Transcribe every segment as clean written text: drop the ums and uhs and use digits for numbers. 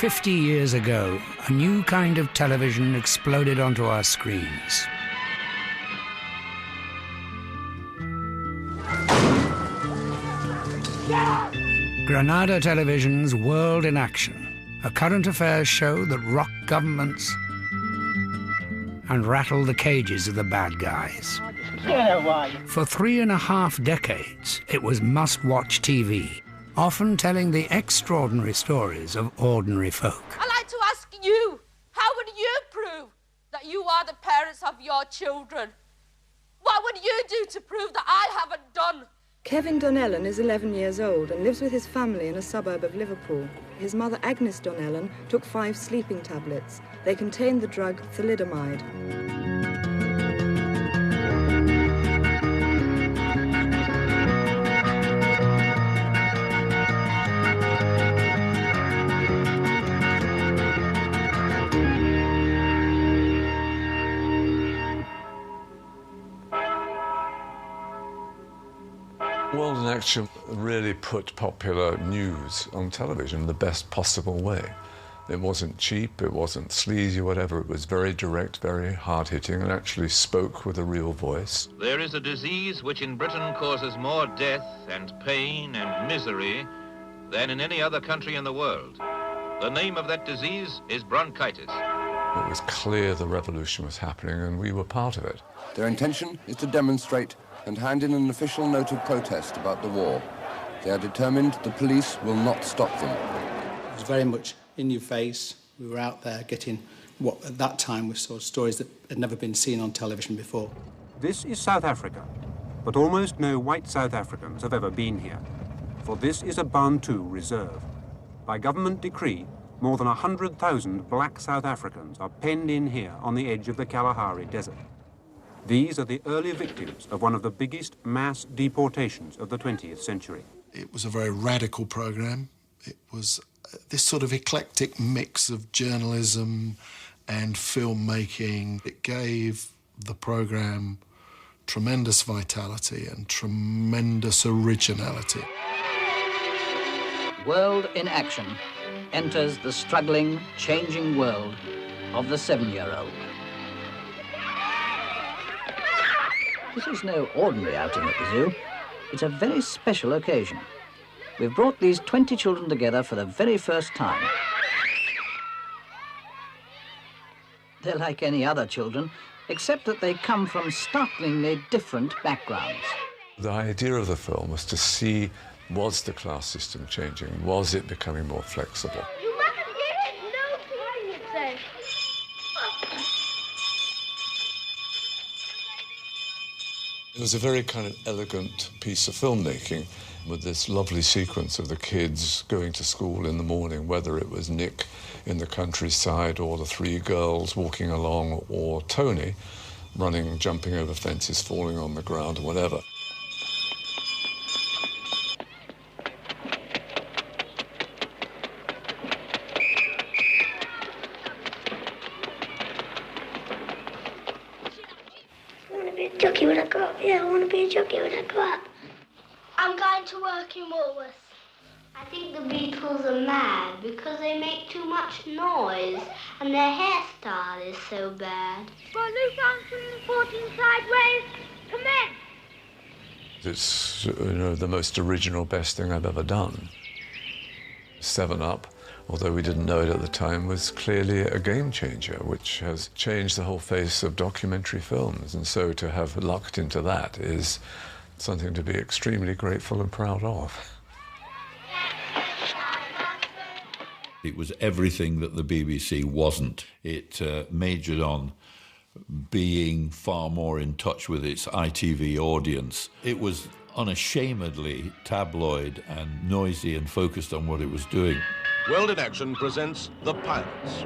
50 years ago, a new kind of television exploded onto our screens. Granada Television's World in Action, a current affairs show that rocked governments and rattled the cages of the bad guys. For 3.5 decades, it was must-watch TV, often telling the extraordinary stories of ordinary folk. I'd like to ask you, how would you prove that you are the parents of your children? What would you do to prove that I haven't done? Kevin Donnellan is 11 years old and lives with his family in a suburb of Liverpool. His mother, Agnes Donnellan, took 5 sleeping tablets. They contained the drug thalidomide. World in Action really put popular news on television in the best possible way. It wasn't cheap, it wasn't sleazy, whatever. It was very direct, very hard-hitting, and actually spoke with a real voice. There is a disease which in Britain causes more death and pain and misery than in any other country in the world. The name of that disease is bronchitis. It was clear the revolution was happening, and we were part of it. Their intention is to demonstrate and hand in an official note of protest about the war. They are determined the police will not stop them. It was very much in your face. We were out there getting what at that time we saw stories that had never been seen on television before. This is South Africa, but almost no white South Africans have ever been here, for this is a Bantu reserve. By government decree, more than 100,000 black South Africans are penned in here on the edge of the Kalahari Desert. These are the early victims of one of the biggest mass deportations of the 20th century. It was a very radical programme. It was this sort of eclectic mix of journalism and filmmaking. It gave the programme tremendous vitality and tremendous originality. World in Action enters the struggling, changing world of the 7-year-old. This is no ordinary outing at the zoo. It's a very special occasion. We've brought these 20 children together for the very first time. They're like any other children, except that they come from startlingly different backgrounds. The idea of the film was to see, was the class system changing? Was it becoming more flexible? You mustn't get it! No, please, it says. It was a very kind of elegant piece of filmmaking with this lovely sequence of the kids going to school in the morning, whether it was Nick in the countryside or the 3 girls walking along or Tony running, jumping over fences, falling on the ground or whatever. Jockey when I grow up. Yeah, I want to be a jockey when I grow up. I'm going to work in Woolworths. I think the Beatles are mad because they make too much noise and their hairstyle is so bad. Well, Luke Armstrong, 14 sideways, commence. It's, the most original, best thing I've ever done. 7 Up, although we didn't know it at the time, was clearly a game changer, which has changed the whole face of documentary films. And so to have lucked into that is something to be extremely grateful and proud of. It was everything that the BBC wasn't. It majored on being far more in touch with its ITV audience. It was unashamedly tabloid and noisy and focused on what it was doing. World in Action presents The Pirates.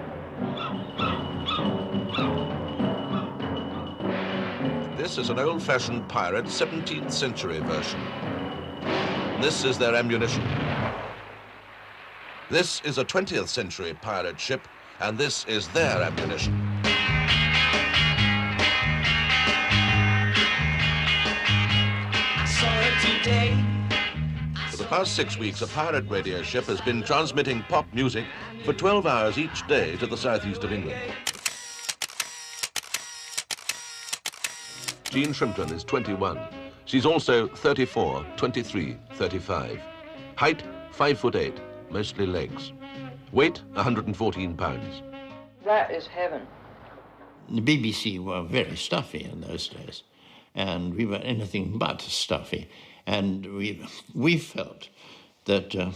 This is an old-fashioned pirate 17th century version. This is their ammunition. This is a 20th century pirate ship, and this is their ammunition. I saw it today. For the past 6 weeks, a pirate radio ship has been transmitting pop music for 12 hours each day to the southeast of England. Jean Shrimpton is 21. She's also 34, 23, 35. Height, 5'8", mostly legs. Weight, 114 pounds. That is heaven. The BBC were very stuffy in those days, and we were anything but stuffy. And we felt that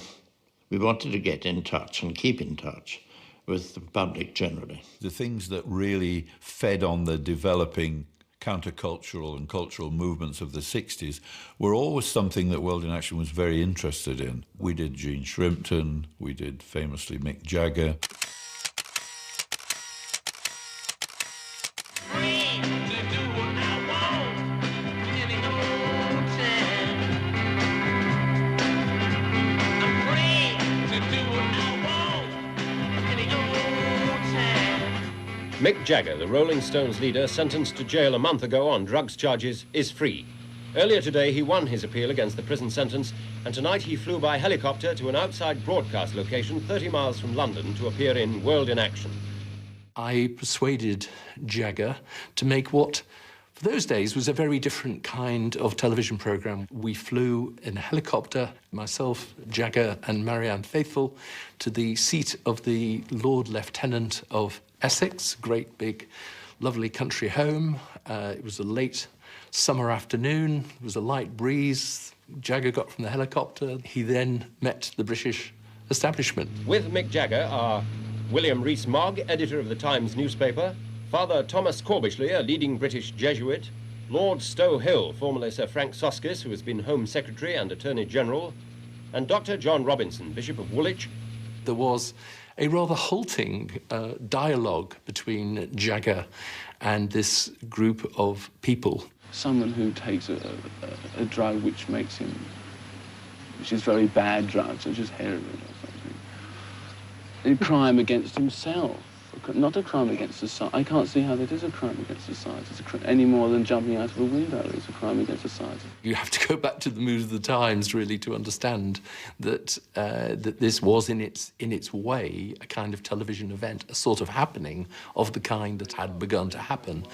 we wanted to get in touch and keep in touch with the public generally. The things that really fed on the developing countercultural and cultural movements of the 60s were always something that World in Action was very interested in. We did Jean Shrimpton, we did famously Mick Jagger. Mick Jagger, the Rolling Stones leader, sentenced to jail a month ago on drugs charges, is free. Earlier today, he won his appeal against the prison sentence, and tonight he flew by helicopter to an outside broadcast location 30 miles from London to appear in World in Action. I persuaded Jagger to make what, for those days, was a very different kind of television programme. We flew in a helicopter, myself, Jagger and Marianne Faithfull, to the seat of the Lord Lieutenant of Essex, great big lovely country home. It was a late summer afternoon, it was a light breeze. Jagger got from the helicopter. He then met the British establishment. With Mick Jagger are William Rees-Mogg, editor of the Times newspaper, Father Thomas Corbishley, a leading British Jesuit, Lord Stow-Hill, formerly Sir Frank Soskis, who has been Home Secretary and Attorney General, and Dr. John Robinson, Bishop of Woolwich. There was a rather halting dialogue between Jagger and this group of people. Someone who takes a drug which is very bad drug, such as heroin or something. A crime against himself, not a crime against society. I can't see how that is a crime against society. Any more than jumping out of a window is a crime against society. You have to go back to the mood of the times, really, to understand that that this was, in its way, a kind of television event, a sort of happening of the kind that had begun to happen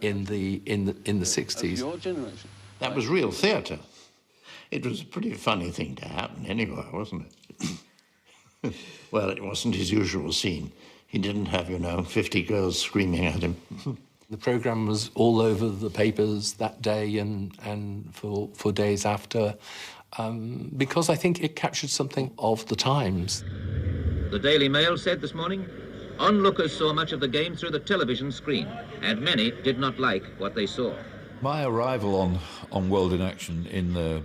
in the 60s. Your generation. That was real theatre. It was a pretty funny thing to happen anyway, wasn't it? Well, it wasn't his usual scene. He didn't have, 50 girls screaming at him. The programme was all over the papers that day and for days after, because I think it captured something of the times. The Daily Mail said this morning, onlookers saw much of the game through the television screen, and many did not like what they saw. My arrival on World in Action in the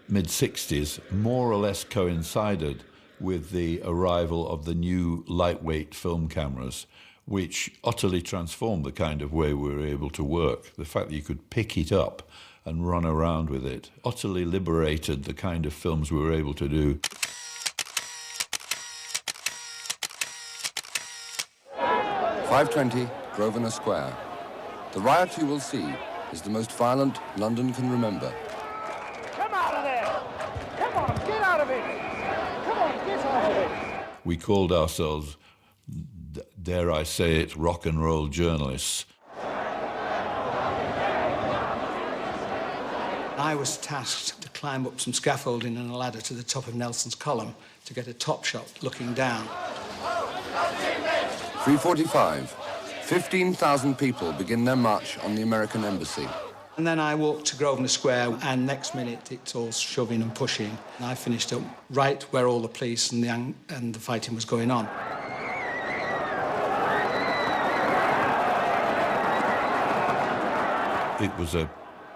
mid-60s more or less coincided with the arrival of the new lightweight film cameras, which utterly transformed the kind of way we were able to work. The fact that you could pick it up and run around with it utterly liberated the kind of films we were able to do. .520 Grosvenor Square. The riot you will see is the most violent London can remember. Come out of there! Come on, get out of it! Come on, get out of it! We called ourselves, dare I say it, rock and roll journalists. I was tasked to climb up some scaffolding and a ladder to the top of Nelson's column to get a top shot looking down. 3:45. 15,000 people begin their march on the American embassy. And then I walked to Grosvenor Square, and next minute it's all shoving and pushing. And I finished up right where all the police and the fighting was going on. It was a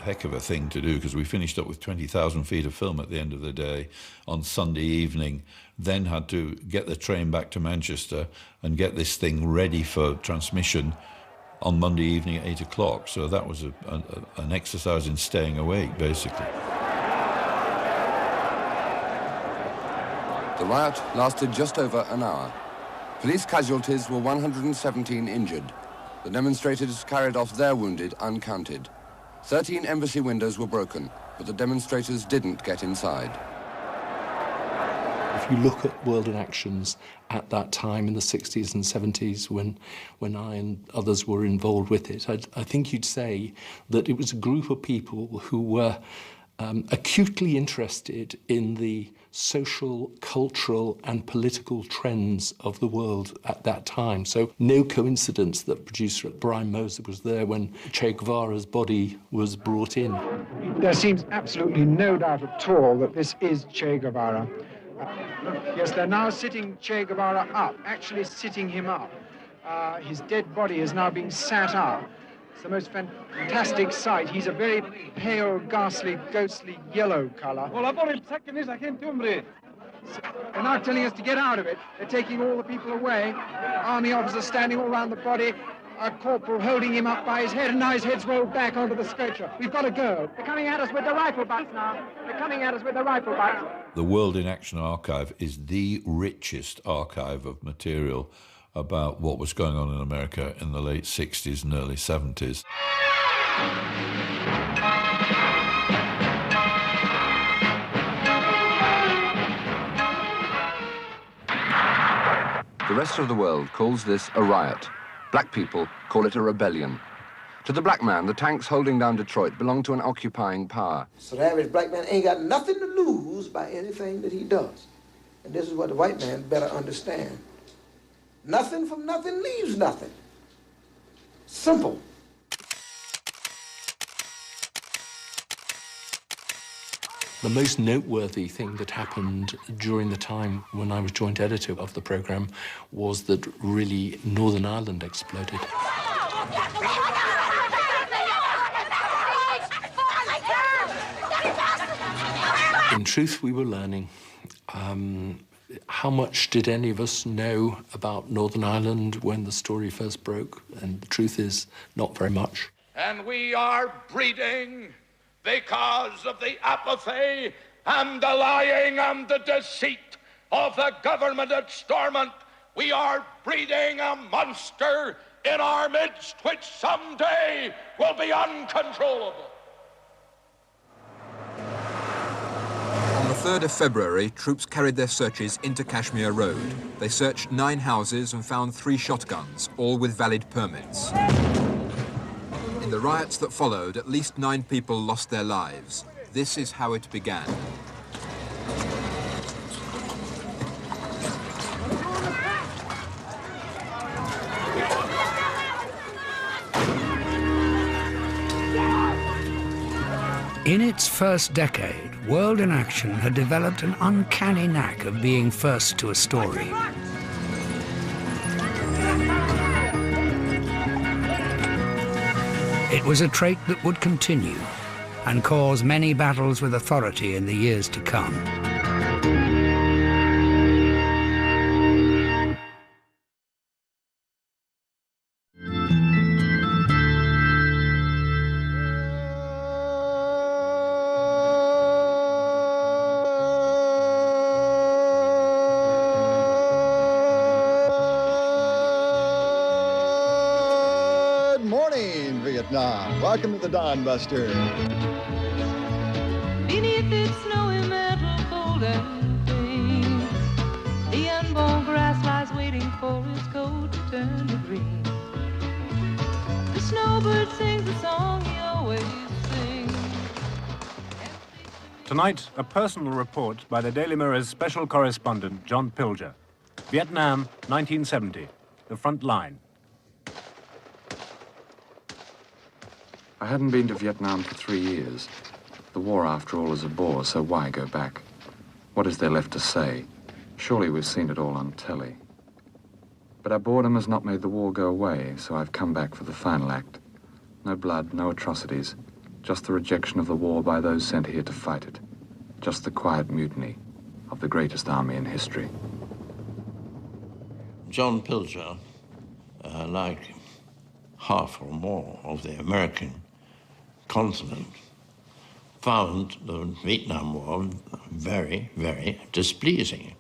heck of a thing to do, because we finished up with 20,000 feet of film at the end of the day on Sunday evening, then had to get the train back to Manchester and get this thing ready for transmission on Monday evening at 8 o'clock. So that was an exercise in staying awake, basically. The riot lasted just over an hour. Police casualties were 117 injured. The demonstrators carried off their wounded uncounted. 13 embassy windows were broken, but the demonstrators didn't get inside. The If you look at World in Actions at that time in the 60s and 70s when I and others were involved with it, I think you'd say that it was a group of people who were acutely interested in the social, cultural and political trends of the world at that time. So no coincidence that producer Brian Moser was there when Che Guevara's body was brought in. There seems absolutely no doubt at all that this is Che Guevara. Yes, they're now sitting Che Guevara up, actually sitting him up. His dead body is now being sat up. It's the most fantastic sight. He's a very pale, ghastly, ghostly yellow color. They're now telling us to get out of it. They're taking all the people away. Army officers standing all around the body. A corporal holding him up by his head, and now his head's rolled back onto the stretcher. We've got to go. They're coming at us with the rifle butts now. They're coming at us with the rifle butts. The World in Action archive is the richest archive of material about what was going on in America in the late 60s and early 70s. The rest of the world calls this a riot. Black people call it a rebellion. To the black man, the tanks holding down Detroit belong to an occupying power. So the average black man ain't got nothing to lose by anything that he does. And this is what the white man better understand. Nothing from nothing leaves nothing. Simple. The most noteworthy thing that happened during the time when I was joint editor of the programme was that really Northern Ireland exploded. In truth, we were learning. How much did any of us know about Northern Ireland when the story first broke? And the truth is, not very much. And we are breeding because of the apathy and the lying and the deceit of the government at Stormont. We are breeding a monster in our midst which someday will be uncontrollable. On the 3rd of February, troops carried their searches into Kashmir Road. They searched 9 houses and found 3 shotguns, all with valid permits. In the riots that followed, at least 9 people lost their lives. This is how it began. In its first decade, World in Action had developed an uncanny knack of being first to a story. It was a trait that would continue and cause many battles with authority in the years to come. Welcome to the Dawn Buster. Beneath its snowy metal cold and clean, the unborn grass lies waiting for its coat to turn to green. The snowbird sings the song he always sings. Tonight, a personal report by the Daily Mirror's special correspondent, John Pilger. Vietnam, 1970. The front line. I hadn't been to Vietnam for 3 years. The war, after all, is a bore, so why go back? What is there left to say? Surely we've seen it all on telly. But our boredom has not made the war go away, so I've come back for the final act. No blood, no atrocities, just the rejection of the war by those sent here to fight it. Just the quiet mutiny of the greatest army in history. John Pilger, like half or more of the American continent, found the Vietnam War very, very displeasing.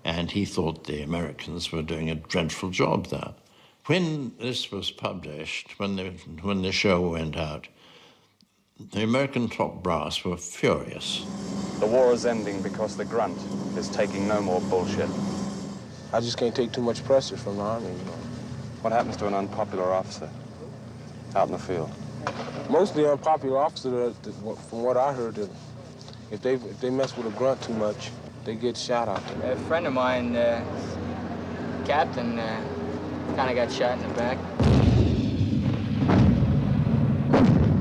And he thought the Americans were doing a dreadful job there. When this was published, when the show went out, The American top brass were furious. The war is ending because the grunt is taking no more bullshit. I just can't take too much pressure from the Army, you know. What happens to an unpopular officer out in the field? Mostly unpopular officer, from what I heard, if they mess with a grunt too much, they get shot out there. A friend of mine, Captain, kind of got shot in the back.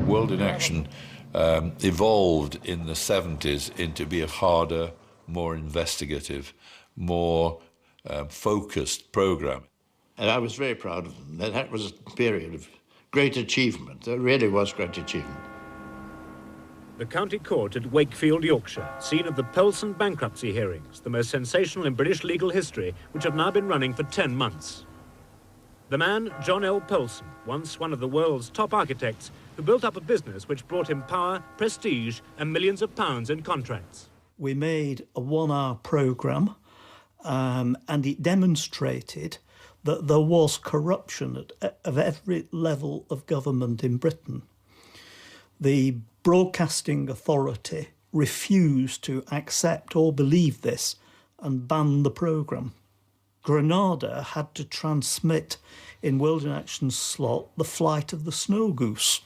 World in Action evolved in the 70s into be a harder, more investigative, more focused programme. And I was very proud of them. That was a period of great achievement. There really was great achievement. The County Court at Wakefield, Yorkshire, scene of the Polson bankruptcy hearings, the most sensational in British legal history, which have now been running for 10 months. The man, John L. Polson, once one of the world's top architects, who built up a business which brought him power, prestige, and millions of pounds in contracts. We made a 1-hour programme, and it demonstrated that there was corruption at every level of government in Britain. The Broadcasting Authority refused to accept or believe this and banned the programme. Granada had to transmit in World in Action's slot the flight of the snow goose.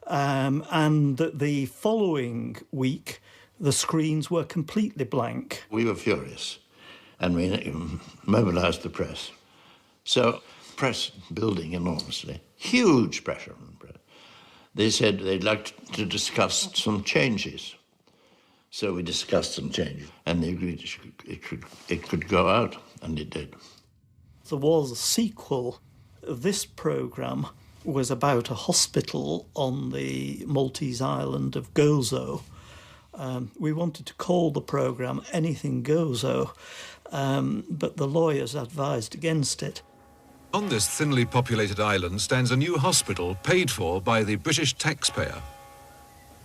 And the following week, the screens were completely blank. We were furious, and we mobilised the press. So, press building enormously. Huge pressure on the press. They said they'd like to discuss some changes. So we discussed some changes, and they agreed it could go out, and it did. There was a sequel. This programme was about a hospital on the Maltese island of Gozo. We wanted to call the programme Anything Gozo, but the lawyers advised against it. On this thinly populated island stands a new hospital paid for by the British taxpayer.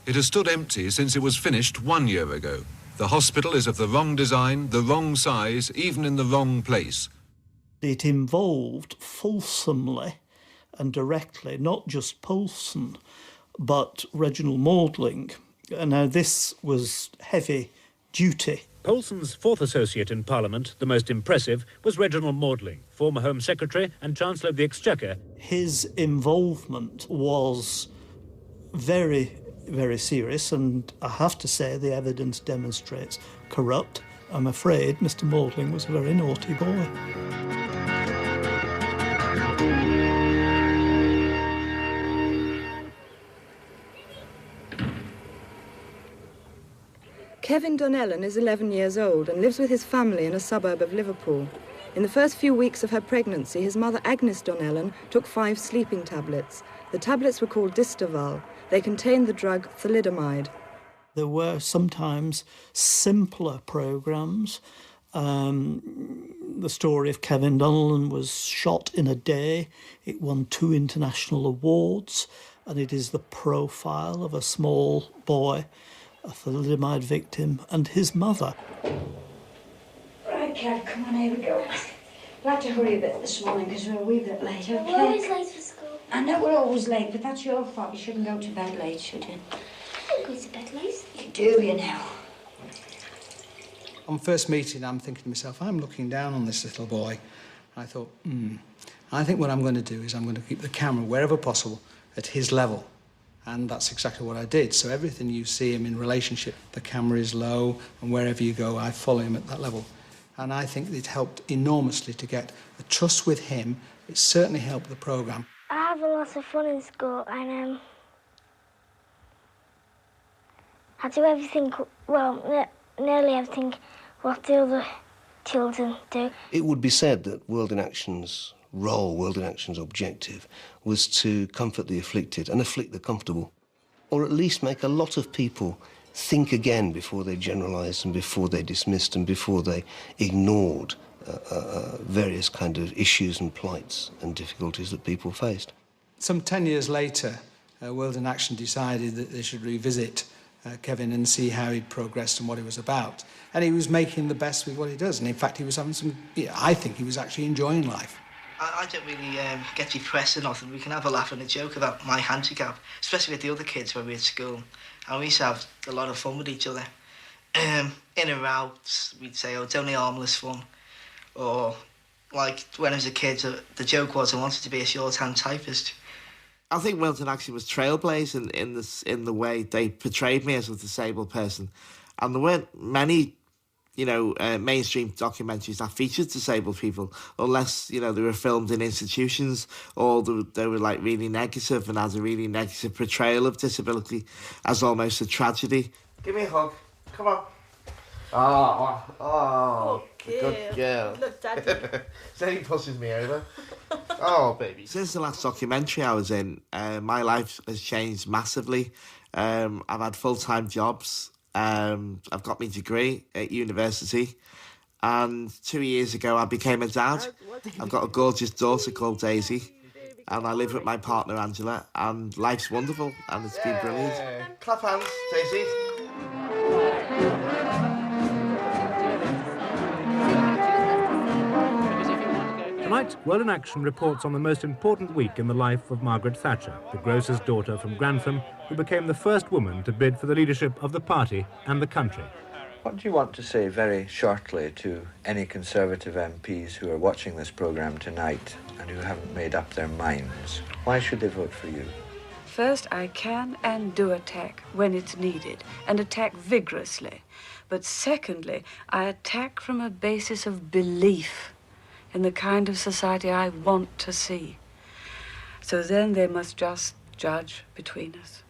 It has stood empty since it was finished 1 year ago. The hospital is of the wrong design, the wrong size, even in the wrong place. It involved fulsomely and directly not just Polson, but Reginald Maudling. Now, this was heavy duty. Polson's fourth associate in Parliament, the most impressive, was Reginald Maudling, former Home Secretary and Chancellor of the Exchequer. His involvement was very, very serious, and I have to say the evidence demonstrates corrupt. I'm afraid Mr. Maudling was a very naughty boy. Kevin Donnellan is 11 years old and lives with his family in a suburb of Liverpool. In the first few weeks of her pregnancy, his mother Agnes Donnellan took 5 sleeping tablets. The tablets were called Distaval. They contained the drug thalidomide. There were sometimes simpler programmes. The story of Kevin Donnellan was shot in a day. It won 2 international awards, and it is the profile of a small boy, a thalidomide victim, and his mother. Right, Kev, come on, here we go. We'll have to hurry a bit this morning because we're a wee bit late, okay? We're always late for school. I know we're always late, but that's your fault. You shouldn't go to bed late, should you? I don't go to bed late. You do, you know. On first meeting, I'm thinking to myself, I'm looking down on this little boy. I thought, I think what I'm going to do is I'm going to keep the camera, wherever possible, at his level. And that's exactly what I did. So everything you see him in relationship, the camera is low, and wherever you go, I follow him at that level. And I think it helped enormously to get a trust with him. It certainly helped the programme. I have a lot of fun in school, and I do everything, well, nearly everything what the other children do. It would be said that World in Action's role, World in Action's objective, was to comfort the afflicted and afflict the comfortable, or at least make a lot of people think again before they generalised and before they dismissed and before they ignored various kind of issues and plights and difficulties that people faced. Some 10 years later, World in Action decided that they should revisit Kevin and see how he'd progressed and what he was about. And he was making the best with what he does. And in fact, he was having some, I think he was actually enjoying life. I don't really get depressed or nothing. We can have a laugh and a joke about my handicap, especially with the other kids when we're at school. And we used to have a lot of fun with each other. In and out, we'd say, oh, it's only harmless fun. Or, like, when I was a kid, the joke was I wanted to be a shorthand typist. I think Wilton actually was trailblazing in the way they portrayed me as a disabled person. And there weren't many, mainstream documentaries that featured disabled people, unless, they were filmed in institutions or they were, like, really negative and had a really negative portrayal of disability as almost a tragedy. Give me a hug. Come on. Oh, good girl. Look, Daddy. Zane pushes me over. Oh, baby. Since the last documentary I was in, my life has changed massively. I've had full-time jobs. I've got my degree at university. And 2 years ago, I became a dad. I've got a gorgeous daughter called Daisy. And I live with my partner, Angela. And life's wonderful. And it's been brilliant. Clap hands, Daisy. Tonight's World in Action reports on the most important week in the life of Margaret Thatcher, the grocer's daughter from Grantham, who became the first woman to bid for the leadership of the party and the country. What do you want to say very shortly to any Conservative MPs who are watching this programme tonight and who haven't made up their minds? Why should they vote for you? First, I can and do attack when it's needed, and attack vigorously. But secondly, I attack from a basis of belief in the kind of society I want to see. So then they must just judge between us.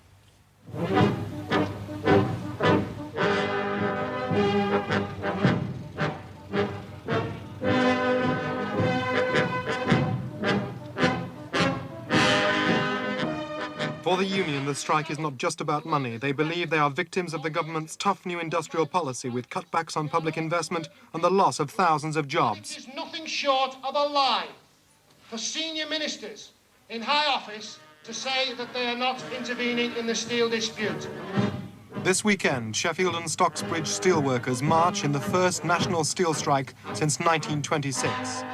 For the union, the strike is not just about money. They believe they are victims of the government's tough new industrial policy with cutbacks on public investment and the loss of thousands of jobs. It is nothing short of a lie for senior ministers in high office to say that they are not intervening in the steel dispute. This weekend, Sheffield and Stocksbridge steelworkers march in the first national steel strike since 1926.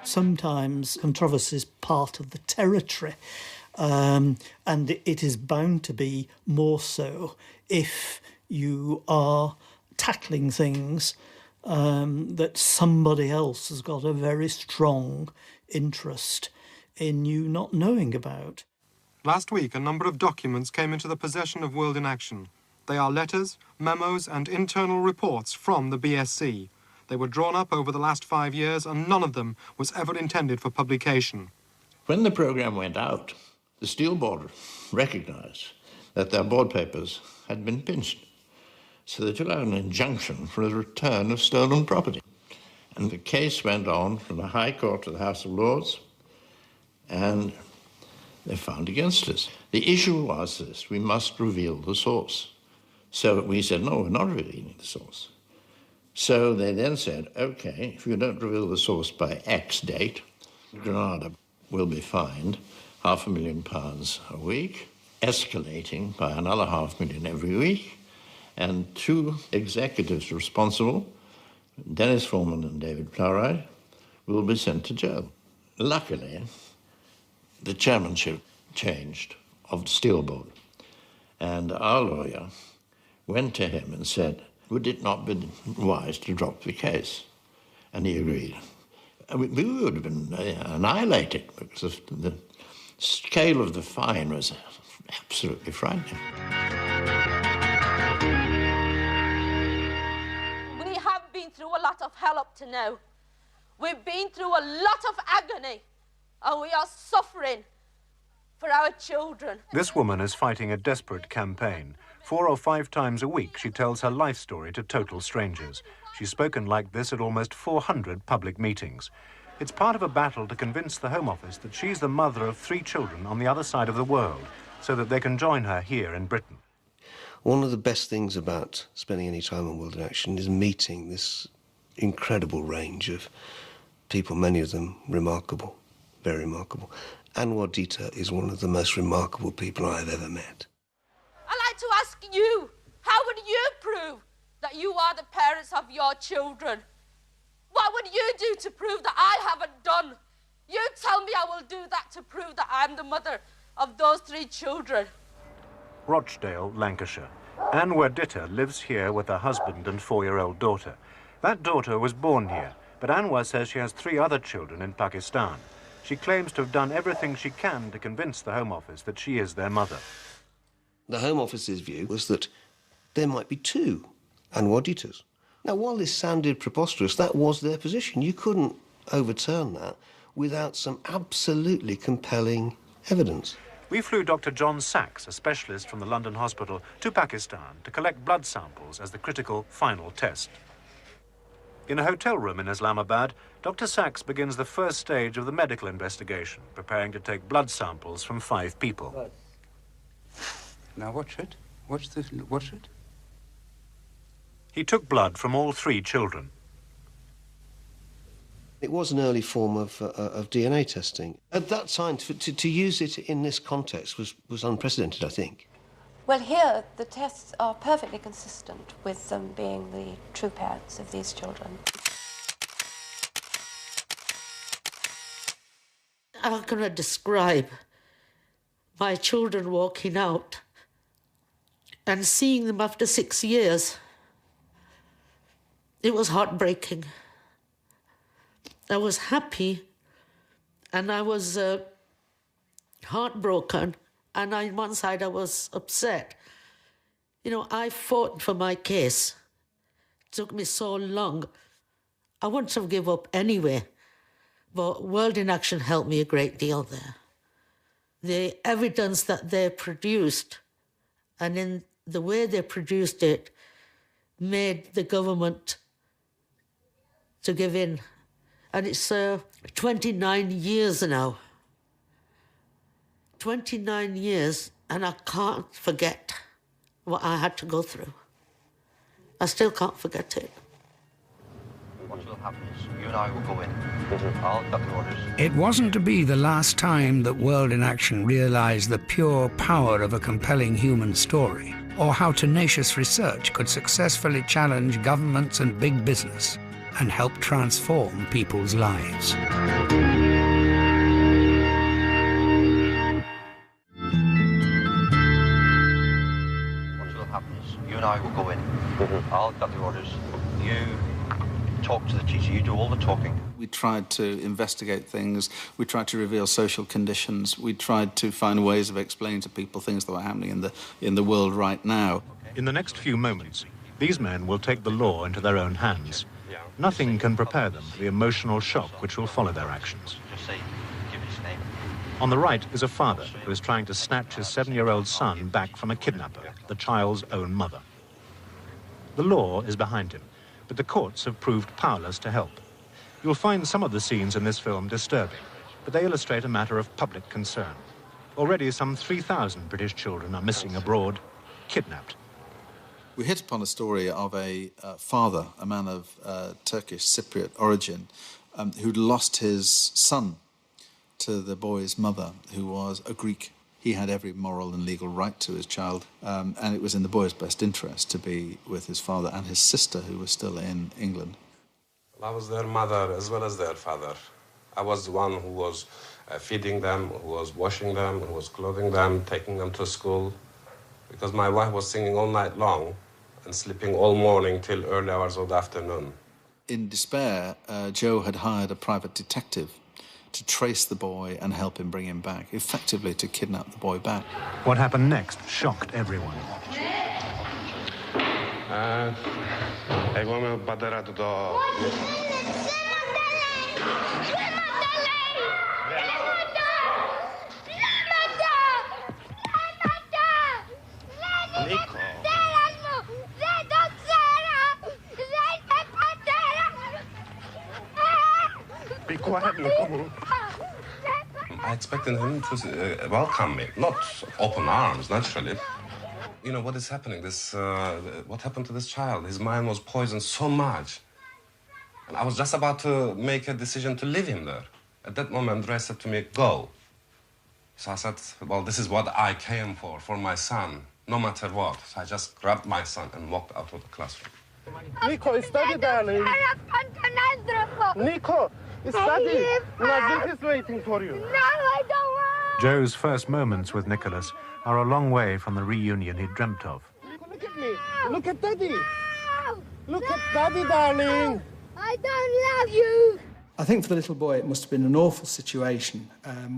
Sometimes controversy is part of the territory. And it is bound to be more so if you are tackling things that somebody else has got a very strong interest in you not knowing about. Last week, a number of documents came into the possession of World in Action. They are letters, memos and internal reports from the BSC. They were drawn up over the last 5 years and none of them was ever intended for publication. When the programme went out, the Steel Board recognised that their board papers had been pinched. So they took out an injunction for a return of stolen property. And the case went on from the High Court to the House of Lords, and they found against us. The issue was this: we must reveal the source. So we said, no, we're not revealing the source. So they then said, OK, if you don't reveal the source by X date, Granada will be fined £500,000 a week, escalating by another £500,000 every week, and 2 executives responsible, Dennis Foreman and David Plowright, will be sent to jail. Luckily, the chairmanship changed of the Steel Board, and our lawyer went to him and said, would it not be wise to drop the case? And he agreed. We would have been annihilated because of the scale of the fine was absolutely frightening. We have been through a lot of hell up to now. We've been through a lot of agony, and we are suffering for our children. This woman is fighting a desperate campaign. 4 or 5 times a week, she tells her life story to total strangers. She's spoken like this at almost 400 public meetings. It's part of a battle to convince the Home Office that she's the mother of 3 children on the other side of the world, so that they can join her here in Britain. One of the best things about spending any time on World in Action is meeting this incredible range of people, many of them remarkable, very remarkable. Anwar Dita is one of the most remarkable people I've ever met. I'd like to ask you, how would you prove that you are the parents of your children? What would you do to prove that I haven't done? You tell me I will do that to prove that I'm the mother of those 3 children. Rochdale, Lancashire. Anne Werdita lives here with her husband and 4-year-old daughter. That daughter was born here, but Anwar says she has 3 other children in Pakistan. She claims to have done everything she can to convince the Home Office that she is their mother. The Home Office's view was that there might be 2 Anwar Ditas. Now, while this sounded preposterous, that was their position. You couldn't overturn that without some absolutely compelling evidence. We flew Dr. John Sachs, a specialist from the London hospital, to Pakistan to collect blood samples as the critical final test. In a hotel room in Islamabad, Dr. Sachs begins the first stage of the medical investigation, preparing to take blood samples from 5 people. Now watch it. Watch it. He took blood from all 3 children. It was an early form of DNA testing. At that time, to use it in this context was unprecedented, I think. Well, here, the tests are perfectly consistent with them being the true parents of these children. How can I describe my children walking out and seeing them after 6 years? It was heartbreaking. I was happy and I was heartbroken, and on one side I was upset. You know, I fought for my case. It took me so long. I wouldn't have given up anyway, but World in Action helped me a great deal there. The evidence that they produced, and in the way they produced it, made the government to give in. And it's 29 years now. 29 years, and I can't forget what I had to go through. I still can't forget it. What will happen is you and I will go in. I'll cut the orders. It wasn't to be the last time that World in Action realised the pure power of a compelling human story, or how tenacious research could successfully challenge governments and big business and help transform people's lives. What will happen is you and I will go in. I'll cut the orders. You talk to the teacher. You do all the talking. We tried to investigate things. We tried to reveal social conditions. We tried to find ways of explaining to people things that were happening in the world right now. In the next few moments, these men will take the law into their own hands. Nothing can prepare them for the emotional shock which will follow their actions. Just say, give his name. On the right is a father who is trying to snatch his 7-year-old son back from a kidnapper, the child's own mother. The law is behind him, but the courts have proved powerless to help. You'll find some of the scenes in this film disturbing, but they illustrate a matter of public concern. Already some 3,000 British children are missing abroad, kidnapped. We hit upon a story of a father, a man of Turkish Cypriot origin, who'd lost his son to the boy's mother, who was a Greek. He had every moral and legal right to his child, and it was in the boy's best interest to be with his father and his sister, who was still in England. I was their mother as well as their father. I was the one who was feeding them, who was washing them, who was clothing them, taking them to school, because my wife was singing all night long and sleeping all morning till early hours of the afternoon. In despair, Joe had hired a private detective to trace the boy and help him bring him back, effectively to kidnap the boy back. What happened next shocked everyone. Be quiet, Nico. I expected him to welcome me, not open arms, naturally. You know, what is happening? What happened to this child? His mind was poisoned so much. And I was just about to make a decision to leave him there. At that moment, Ray said to me, go. So I said, well, this is what I came for my son, no matter what. So I just grabbed my son and walked out of the classroom. Nico, it's Daddy, darling. Nico, it's Daddy. Nazik is waiting for you. No, I don't want. Joe's first moments with Nicholas are a long way from the reunion he dreamt of. Look at me. Look at Daddy. Look at Daddy, darling. I don't love you. I think for the little boy it must have been an awful situation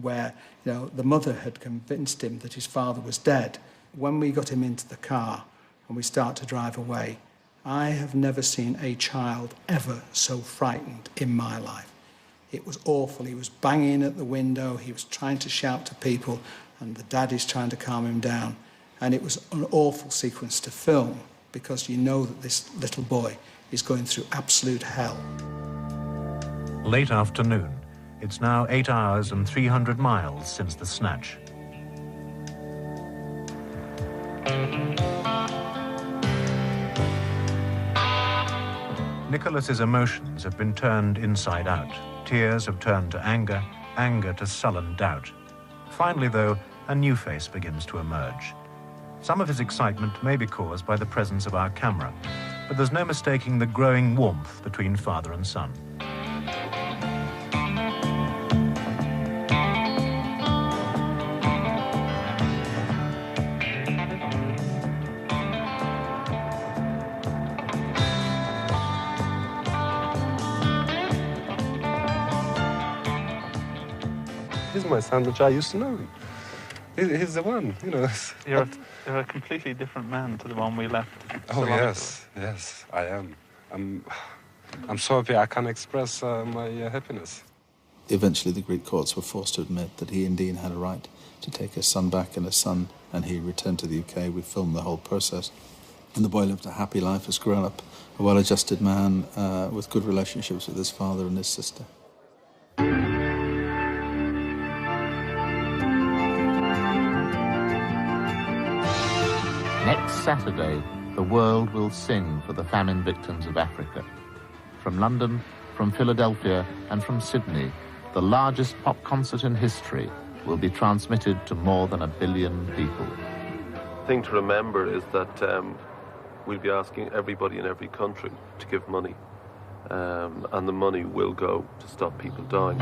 where, you know, the mother had convinced him that his father was dead. When we got him into the car and we start to drive away, I have never seen a child ever so frightened in my life. It was awful. He was banging at the window, he was trying to shout to people, and the daddy's trying to calm him down. And it was an awful sequence to film because you know that this little boy is going through absolute hell. Late afternoon. It's now 8 hours and 300 miles since the snatch. Nicholas's emotions have been turned inside out. Tears have turned to anger, anger to sullen doubt. Finally, though, a new face begins to emerge. Some of his excitement may be caused by the presence of our camera, but there's no mistaking the growing warmth between father and son. He's my son, which I used to know. He's the one, you know. You're a completely different man to the one we left. Oh, yes, yes, I am. I'm so happy I can't express my happiness. Eventually, the Greek courts were forced to admit that he indeed had a right to take his son back, and he returned to the UK. We filmed the whole process. And the boy lived a happy life, has grown up, a well-adjusted man with good relationships with his father and his sister. Next Saturday, the world will sing for the famine victims of Africa. From London, from Philadelphia, and from Sydney, the largest pop concert in history will be transmitted to more than 1 billion people. The thing to remember is that we'll be asking everybody in every country to give money, and the money will go to stop people dying.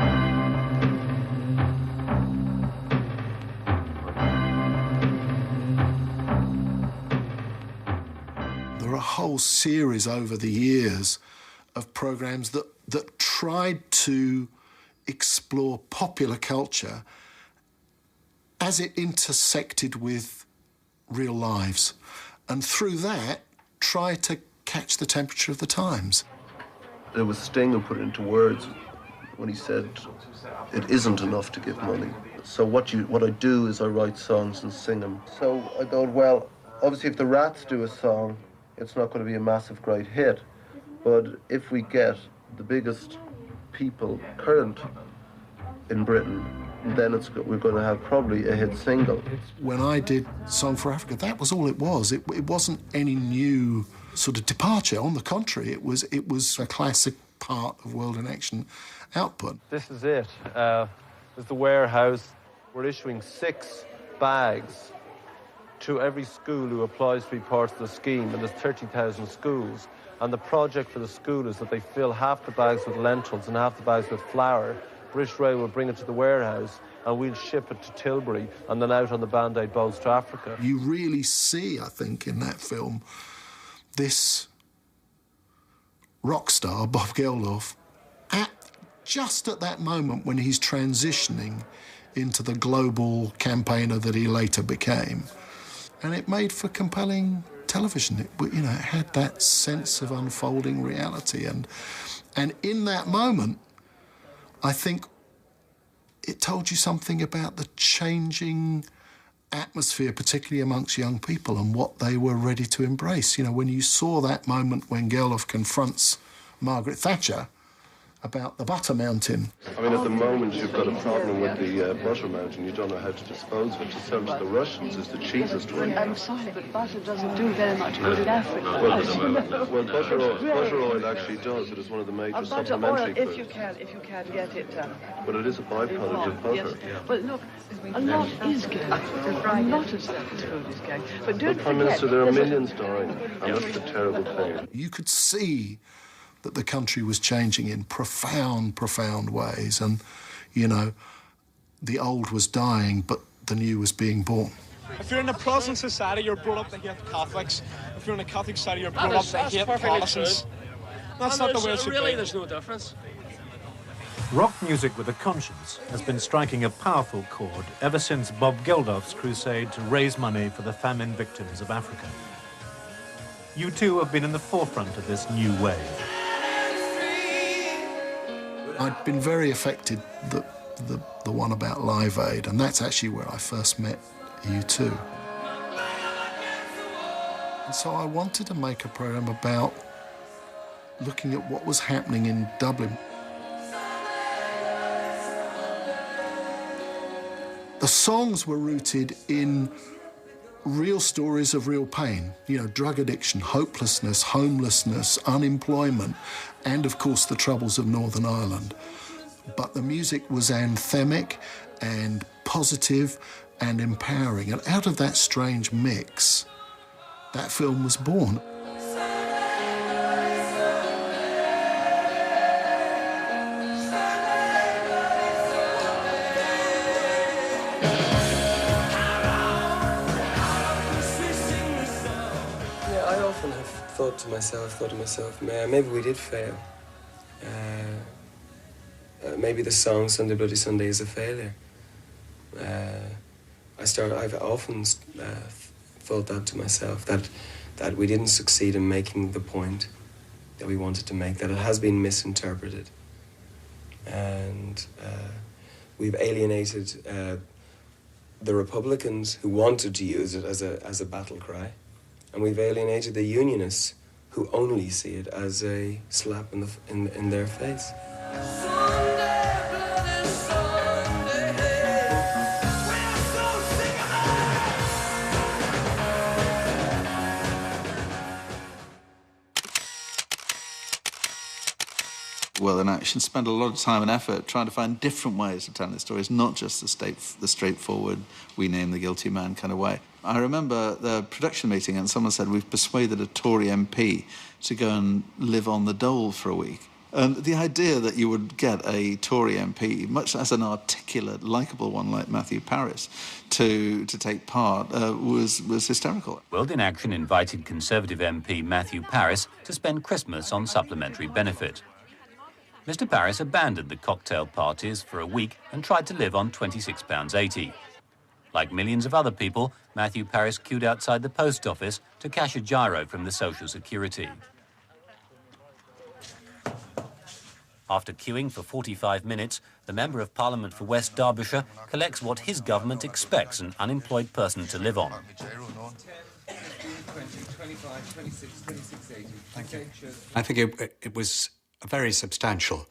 There are a whole series over the years of programs that tried to explore popular culture as it intersected with real lives, and through that try to catch the temperature of the times. There was Sting who put it into words when he said, it isn't enough to give money. So what I do is I write songs and sing them. So I thought, well, obviously if the Rats do a song, it's not going to be a massive, great hit. But if we get the biggest people current in Britain, then we're going to have probably a hit single. When I did Song for Africa, that was all it was. It wasn't any new sort of departure. On the contrary, it was a classic part of World in Action output. This is it. This is the warehouse. We're issuing 6 bags to every school who applies to be part of the scheme, and there's 30,000 schools. And the project for the school is that they fill half the bags with lentils and half the bags with flour. British Rail will bring it to the warehouse and we'll ship it to Tilbury and then out on the Band-Aid boats to Africa. You really see, I think, in that film, this rock star, Bob Geldof, just at that moment when he's transitioning into the global campaigner that he later became. And it made for compelling television. It had that sense of unfolding reality. And in that moment, I think it told you something about the changing atmosphere, particularly amongst young people, and what they were ready to embrace. You know, when you saw that moment when Geldof confronts Margaret Thatcher about the Butter Mountain. I mean, at the moment, you've got a problem with the butter mountain. You don't know how to dispose of it. To sell to the Russians is the cheapest way. I'm sorry, but butter doesn't do very much good in Africa. Well, butter oil actually does. It is one of the major Butter oil, supplementary if foods. you can get it. But it is a byproduct of butter. Yes. Well, look, a lot is going. A lot of surplus food is going. But don't Prime Minister, there are millions dying, and that's a terrible thing. You could see that the country was changing in profound, profound ways. And, you know, the old was dying, but the new was being born. If you're in a Protestant society, you're brought up to hate Catholics. If you're in a Catholic society, you're brought up to hate Protestants. That's not the way it should be. There's no difference. Rock music with a conscience has been striking a powerful chord ever since Bob Geldof's crusade to raise money for the famine victims of Africa. U2 have been in the forefront of this new wave. I'd been very affected the one about Live Aid, and that's actually where I first met U2. And so I wanted to make a program about looking at what was happening in Dublin. The songs were rooted in real stories of real pain, you know, drug addiction, hopelessness, homelessness, unemployment, and of course the troubles of Northern Ireland. But the music was anthemic and positive and empowering, and out of that strange mix, that film was born. Thought to myself, maybe we did fail. Maybe the song Sunday Bloody Sunday is a failure. I've often thought that to myself, that we didn't succeed in making the point that we wanted to make, that it has been misinterpreted. And we've alienated the Republicans who wanted to use it as a battle cry. And we've alienated the unionists who only see it as a slap in their face. World in Action spent a lot of time and effort trying to find different ways of telling the stories, not just the straightforward, we name the guilty man kind of way. I remember the production meeting and someone said, we've persuaded a Tory MP to go and live on the dole for a week. And the idea that you would get a Tory MP, much as an articulate, likeable one like Matthew Parris, to take part was hysterical. World in Action invited Conservative MP Matthew Parris to spend Christmas on supplementary benefit. Mr. Parris abandoned the cocktail parties for a week and tried to live on £26.80. Like millions of other people, Matthew Parris queued outside the post office to cash a giro from the Social Security. After queuing for 45 minutes, the Member of Parliament for West Derbyshire collects what his government expects an unemployed person to live on. I think it was a very substantial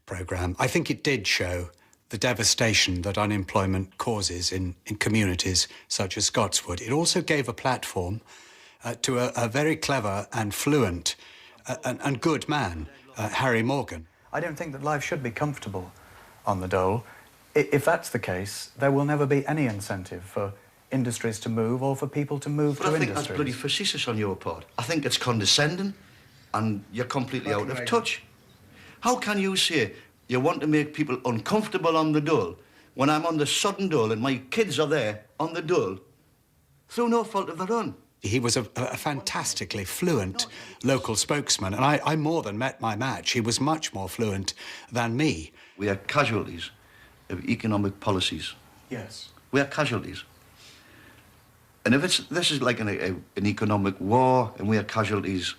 programme. I think it did show the devastation that unemployment causes in communities such as Scotswood. It also gave a platform to a very clever and fluent and good man, Harry Morgan. I don't think that life should be comfortable on the dole. If that's the case, there will never be any incentive for industries to move or for people to move to industries. I think that's bloody facetious on your part. I think it's condescending and you're completely out of touch. How can you say you want to make people uncomfortable on the dole when I'm on the sodden dole and my kids are there on the dole through no fault of their own? He was a fantastically fluent local spokesman, and I more than met my match. He was much more fluent than me. We are casualties of economic policies. Yes. We are casualties. And if this is like an economic war and we are casualties,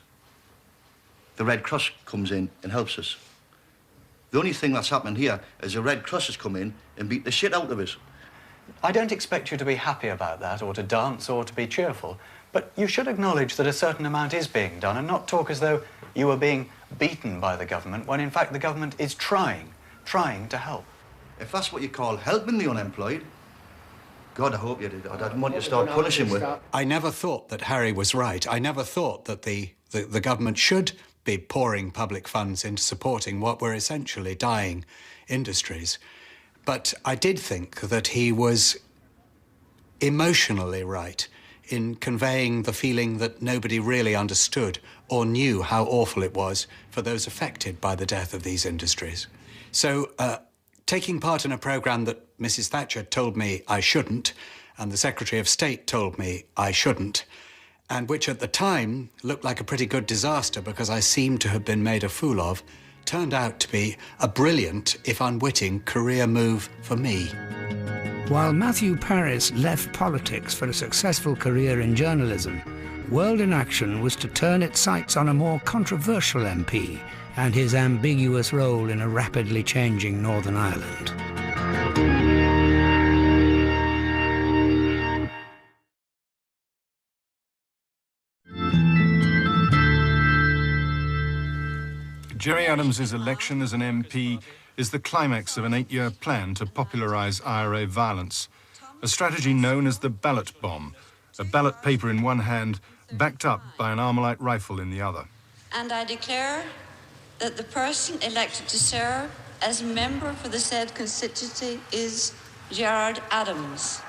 the Red Cross comes in and helps us. The only thing that's happened here is the Red Cross has come in and beat the shit out of us. I don't expect you to be happy about that or to dance or to be cheerful, But you should acknowledge that a certain amount is being done and not talk as though you are being beaten by the government, when in fact the government is trying to help. If that's what you call helping the unemployed, God, I hope you did. I didn't want you to start punishing with. I never thought that Harry was right. I never thought that the government should be pouring public funds into supporting what were essentially dying industries. But I did think that he was emotionally right in conveying the feeling that nobody really understood or knew how awful it was for those affected by the death of these industries. So, taking part in a programme that Mrs. Thatcher told me I shouldn't, and the Secretary of State told me I shouldn't, and which at the time looked like a pretty good disaster because I seemed to have been made a fool of, turned out to be a brilliant, if unwitting, career move for me. While Matthew Paris left politics for a successful career in journalism, World in Action was to turn its sights on a more controversial MP and his ambiguous role in a rapidly changing Northern Ireland. Gerry Adams's election as an MP is the climax of an 8-year plan to popularise IRA violence, a strategy known as the ballot bomb, a ballot paper in one hand, backed up by an Armalite rifle in the other. And I declare that the person elected to serve as member for the said constituency is Gerard Adams.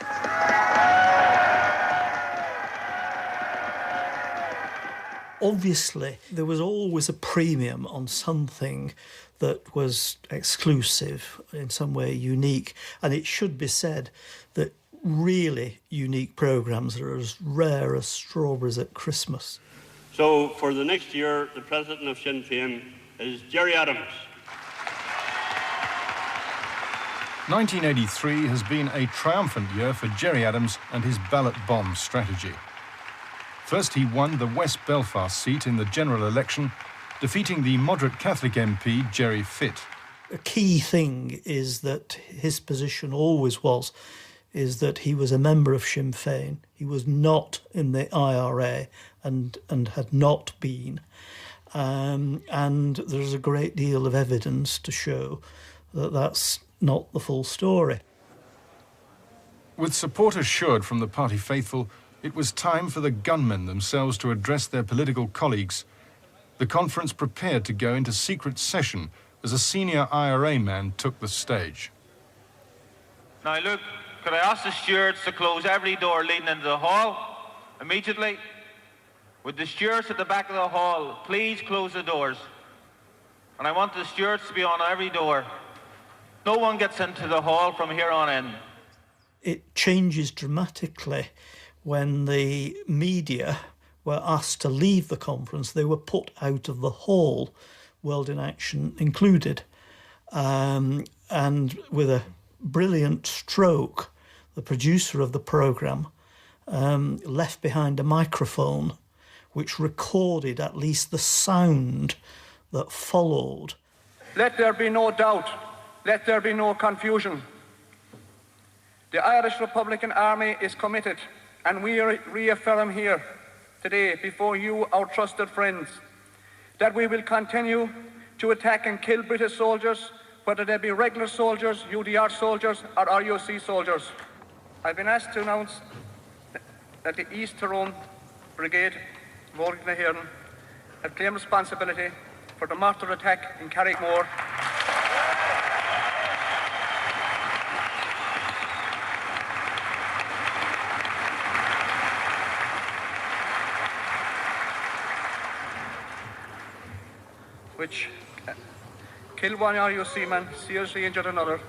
Obviously, there was always a premium on something that was exclusive, in some way unique, and it should be said that really unique programmes are as rare as strawberries at Christmas. So, for the next year, the President of Sinn Féin is Gerry Adams. 1983 has been a triumphant year for Gerry Adams and his ballot bomb strategy. First, he won the West Belfast seat in the general election, defeating the moderate Catholic MP, Gerry Fitt. A key thing is that his position always was is that he was a member of Sinn Féin. He was not in the IRA and had not been. And there's a great deal of evidence to show that that's not the full story. With support assured from the party faithful, it was time for the gunmen themselves to address their political colleagues. The conference prepared to go into secret session as a senior IRA man took the stage. Now look, could I ask the stewards to close every door leading into the hall immediately? Would the stewards at the back of the hall please close the doors? And I want the stewards to be on every door. No one gets into the hall from here on in. It changes dramatically when the media were asked to leave the conference. They were put out of the hall, World in Action included. And with a brilliant stroke, the producer of the programme left behind a microphone which recorded at least the sound that followed. Let there be no doubt, let there be no confusion. The Irish Republican Army is committed, and we reaffirm here today before you, our trusted friends, that we will continue to attack and kill British soldiers, whether they be regular soldiers, UDR soldiers or RUC soldiers. I've been asked to announce that the East Tyrone Brigade, Morgan have claimed responsibility for the mortar attack in Carrickmore. Which killed one RUC man, seriously injured another,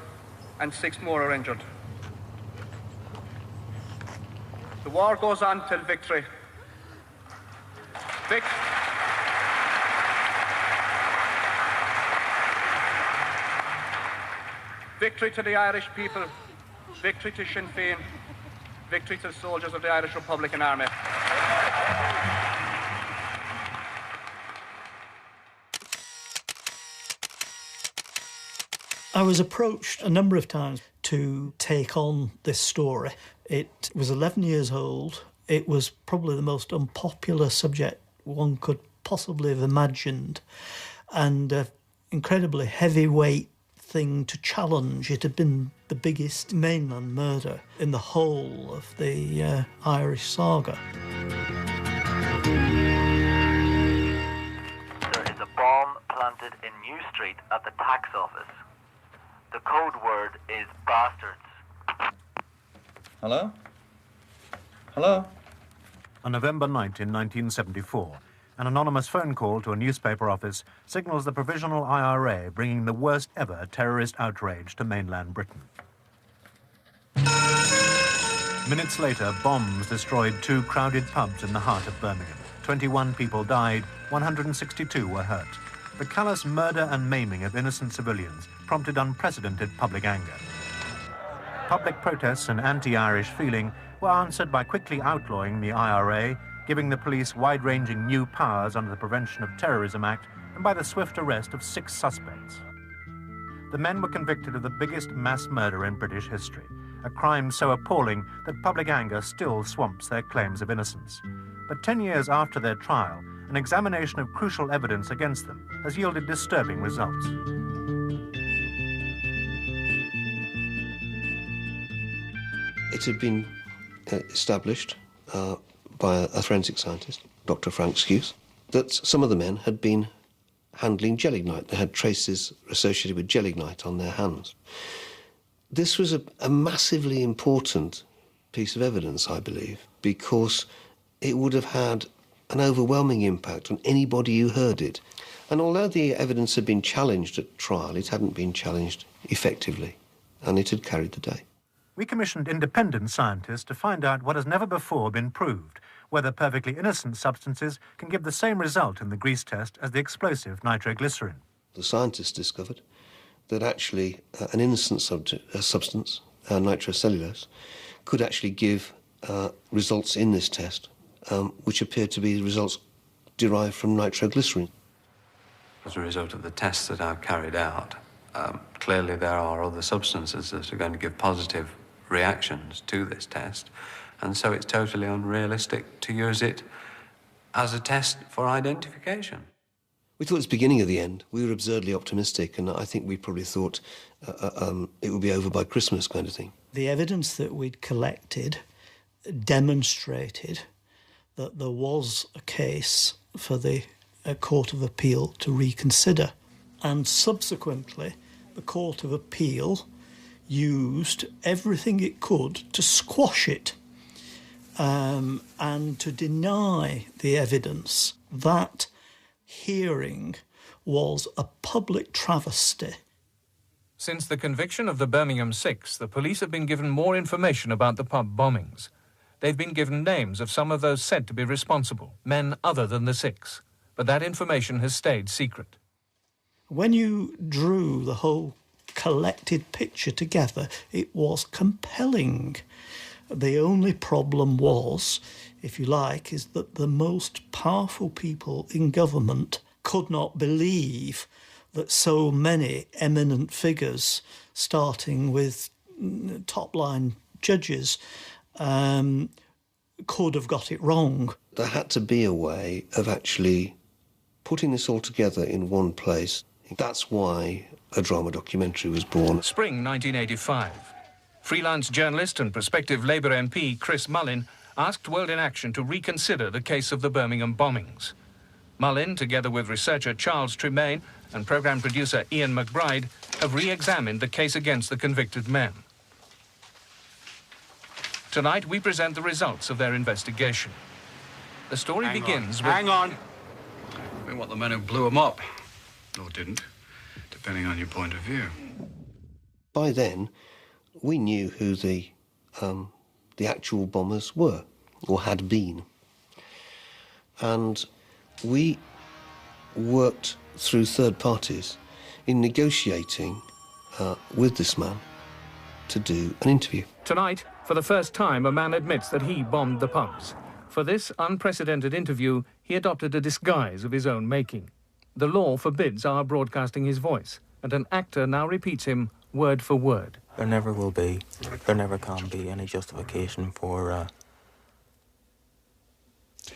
and 6 more are injured. The war goes on till victory. Victory to the Irish people, victory to Sinn Féin, victory to the soldiers of the Irish Republican Army. I was approached a number of times to take on this story. It was 11 years old. It was probably the most unpopular subject one could possibly have imagined, and an incredibly heavyweight thing to challenge. It had been the biggest mainland murder in the whole of the Irish saga. There is a bomb planted in New Street at the tax office. The code word is bastards. Hello? Hello? On November 9th in 1974, an anonymous phone call to a newspaper office signals the Provisional IRA bringing the worst ever terrorist outrage to mainland Britain. Minutes later, bombs destroyed 2 crowded pubs in the heart of Birmingham. 21 people died, 162 were hurt. The callous murder and maiming of innocent civilians prompted unprecedented public anger. Public protests and anti-Irish feeling were answered by quickly outlawing the IRA, giving the police wide-ranging new powers under the Prevention of Terrorism Act, and by the swift arrest of 6 suspects. The men were convicted of the biggest mass murder in British history, a crime so appalling that public anger still swamps their claims of innocence. But 10 years after their trial, an examination of crucial evidence against them has yielded disturbing results. It had been established by a forensic scientist, Dr. Frank Skuse, that some of the men had been handling gelignite. They had traces associated with gelignite on their hands. This was a massively important piece of evidence, I believe, because it would have had an overwhelming impact on anybody who heard it. And although the evidence had been challenged at trial, it hadn't been challenged effectively, and it had carried the day. We commissioned independent scientists to find out what has never before been proved, whether perfectly innocent substances can give the same result in the grease test as the explosive nitroglycerin. The scientists discovered that actually an innocent substance, nitrocellulose, could actually give results in this test which appeared to be results derived from nitroglycerin. As a result of the tests that I've carried out, clearly there are other substances that are going to give positive reactions to this test, and so it's totally unrealistic to use it as a test for identification. We thought it was the beginning of the end. We were absurdly optimistic, and I think we probably thought it would be over by Christmas kind of thing. The evidence that we'd collected demonstrated that there was a case for the Court of Appeal to reconsider, and subsequently the Court of Appeal used everything it could to squash it and to deny the evidence. That hearing was a public travesty. Since the conviction of the Birmingham Six, the police have been given more information about the pub bombings. They've been given names of some of those said to be responsible, men other than the Six, but that information has stayed secret. When you drew the whole collected picture together, it was compelling. The only problem was, if you like, is that the most powerful people in government could not believe that so many eminent figures, starting with top-line judges, could have got it wrong. There had to be a way of actually putting this all together in one place. That's why a drama documentary was born. Spring 1985. Freelance journalist and prospective Labour MP Chris Mullin asked World in Action to reconsider the case of the Birmingham bombings. Mullin, together with researcher Charles Tremaine and programme producer Ian McBride, have re-examined the case against the convicted men. Tonight, we present the results of their investigation. The story begins with... Hang on. I mean, what the men who blew them up, or didn't, depending on your point of view. By then, we knew who the actual bombers were, or had been. And we worked through third parties in negotiating with this man to do an interview. Tonight, for the first time, a man admits that he bombed the pubs. For this unprecedented interview, he adopted a disguise of his own making. The law forbids our broadcasting his voice, and an actor now repeats him word for word. There never will be, there never can be any justification for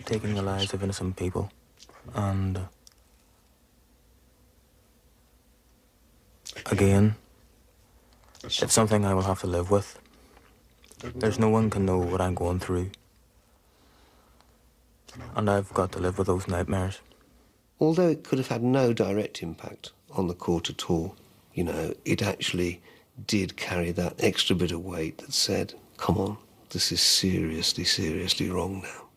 taking the lives of innocent people, and again, it's something I will have to live with. There's no one can know what I'm going through, and I've got to live with those nightmares. Although it could have had no direct impact on the court at all, you know, it actually did carry that extra bit of weight that said, come on, this is seriously, seriously wrong now.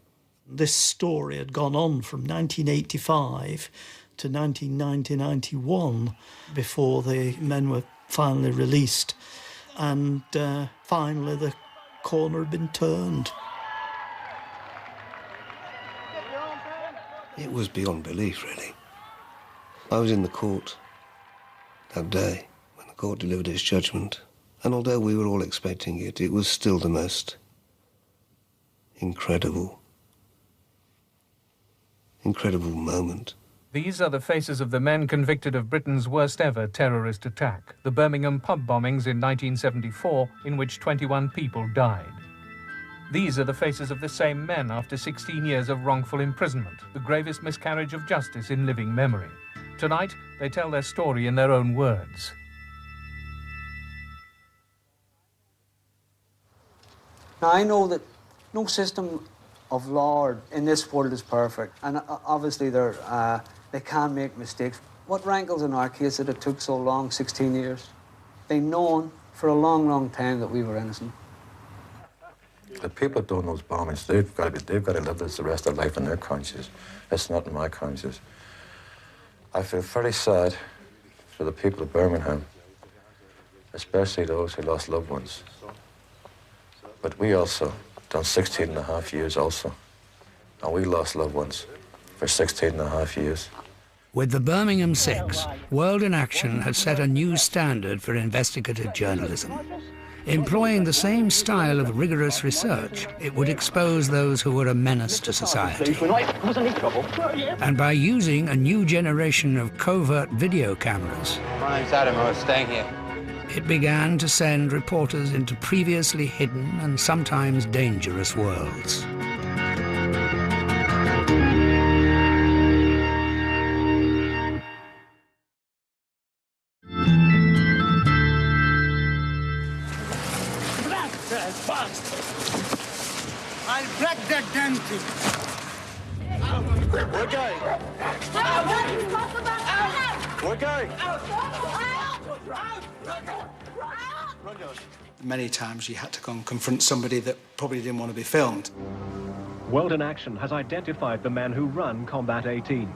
This story had gone on from 1985 to 1990-91 before the men were finally released, and finally the corner had been turned. It was beyond belief, really. I was in the court that day when the court delivered its judgment, and although we were all expecting it, it was still the most incredible moment. These are the faces of the men convicted of Britain's worst ever terrorist attack, the Birmingham pub bombings in 1974, in which 21 people died. These are the faces of the same men after 16 years of wrongful imprisonment, the gravest miscarriage of justice in living memory. Tonight, they tell their story in their own words. Now, I know that no system of law in this world is perfect, and obviously they can make mistakes. What rankles in our case that it took so long, 16 years? They've known for a long, long time that we were innocent. The people doing those bombings, they've got to live this the rest of their life in their conscience. It's not in my conscience. I feel very sad for the people of Birmingham, especially those who lost loved ones. But we also done 16 and a half years also, and we lost loved ones for 16 and a half years. With the Birmingham Six, World in Action had set a new standard for investigative journalism. Employing the same style of rigorous research, it would expose those who were a menace to society. And by using a new generation of covert video cameras, My name's Adam, I was staying here. it began to send reporters into previously hidden and sometimes dangerous worlds. I'll break that damn thing. We're going. We're going. Many times you had to go and confront somebody that probably didn't want to be filmed. World in Action has identified the men who run Combat 18.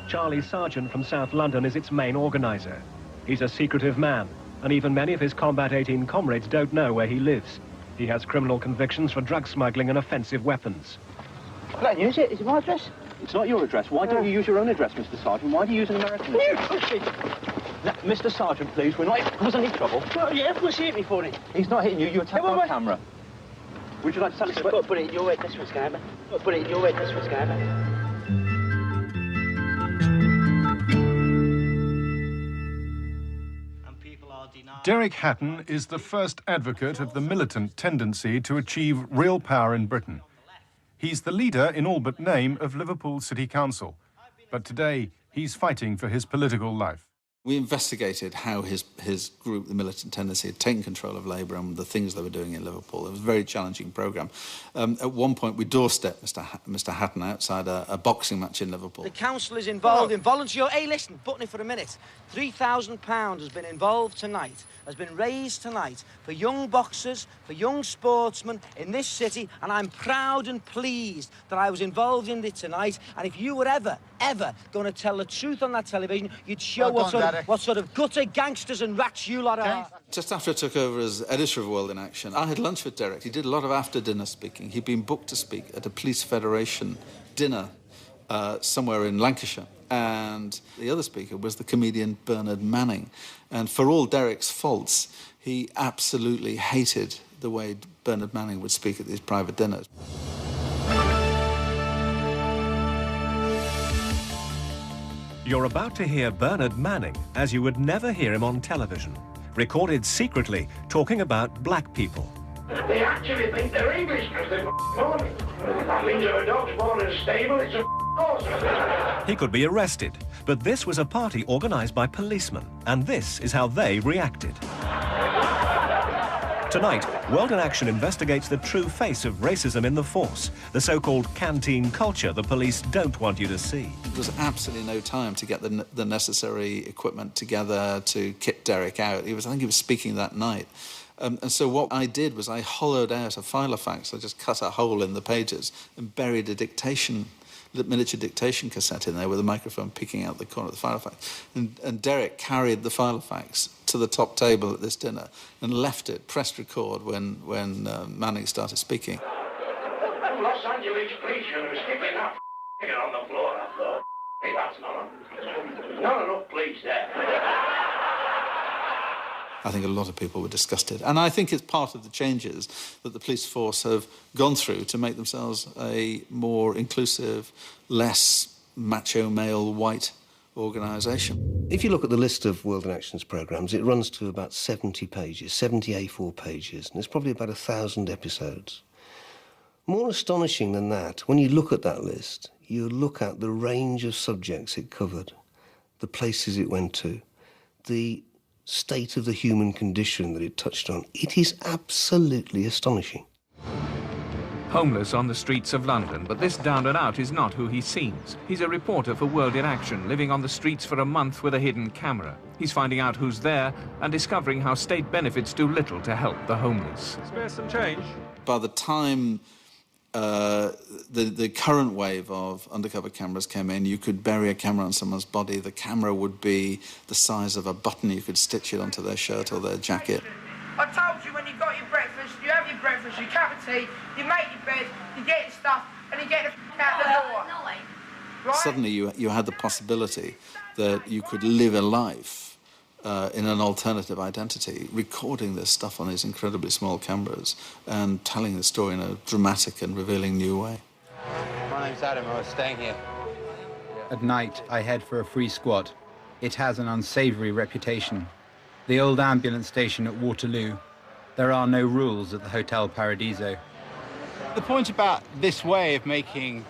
Charlie Sargent from South London is its main organizer. He's a secretive man, and even many of his Combat 18 comrades don't know where he lives. He has criminal convictions for drug smuggling and offensive weapons. I don't use it. Is it my address? It's not your address. Why don't you use your own address, Mr. Sergeant? Why do you use an American address? Now, Mr. Sergeant, please, we're not causing any trouble. Well, yeah, what's he hit me for it? He's not hitting you. You attacked on camera. Would you like to tell us about... Put it in your head, this one's going to happen. Put it in your head, this one's going to happen. Derek Hatton is the first advocate of the militant tendency to achieve real power in Britain. He's the leader, in all but name, of Liverpool City Council. But today, he's fighting for his political life. We investigated how his group, the Militant Tendency, had taken control of Labour and the things they were doing in Liverpool. It was a very challenging programme. At one point, we doorstepped Mr. Hatton outside a boxing match in Liverpool. The council is involved in volunteer... Hey, listen, button it for a minute. £3,000 has been involved tonight, has been raised tonight for young boxers, for young sportsmen in this city, and I'm proud and pleased that I was involved in it tonight. And if you were ever going to tell the truth on that television, you'd show what sort of gutter gangsters and rats you lot are. Just after I took over as editor of World in Action, I had lunch with Derek. He did a lot of after-dinner speaking. He'd been booked to speak at a Police Federation dinner somewhere in Lancashire. And the other speaker was the comedian Bernard Manning. And for all Derek's faults, he absolutely hated the way Bernard Manning would speak at these private dinners. You're about to hear Bernard Manning as you would never hear him on television, recorded secretly talking about black people. They actually think they're English because they're Mormons. That means if a dog's born in a stable, it's a horse. He could be arrested, but this was a party organised by policemen, and this is how they reacted. Tonight, World in Action investigates the true face of racism in the force, the so-called canteen culture the police don't want you to see. There was absolutely no time to get the necessary equipment together to kit Derek out. I think he was speaking that night. And so what I did was I hollowed out a filofax. I just cut a hole in the pages and buried a miniature dictation cassette in there with a microphone picking out the corner of the filofax. And Derek carried the filofax to the top table at this dinner and left it, pressed record when Manning started speaking. Los Angeles police are skipping up on the floor. I thought, hey, that's not enough police there. I think a lot of people were disgusted. And I think it's part of the changes that the police force have gone through to make themselves a more inclusive, less macho male white organisation. If you look at the list of World in Action's programmes, it runs to about 70 pages, 70 A4 pages, and there's probably about 1,000 episodes. More astonishing than that, when you look at that list, you look at the range of subjects it covered, the places it went to, the state of the human condition that it touched on. It is absolutely astonishing. Homeless on the streets of London, but this down and out is not who he seems. He's a reporter for World in Action, living on the streets for a month with a hidden camera. He's finding out who's there and discovering how state benefits do little to help the homeless. Spare some change. By the time the current wave of undercover cameras came in, you could bury a camera on someone's body. The camera would be the size of a button. You could stitch it onto their shirt or their jacket. I told you when you got your breakfast, you have your breakfast, your cup of tea, you make your bed, you get your stuff, and you get the out the door. Right? Suddenly you had the possibility that you could live a life in an alternative identity, recording this stuff on these incredibly small cameras and telling the story in a dramatic and revealing new way. My name's Adam, I was staying here. At night, I head for a free squat. It has an unsavoury reputation. The old ambulance station at Waterloo. There are no rules at the Hotel Paradiso. The point about this way of making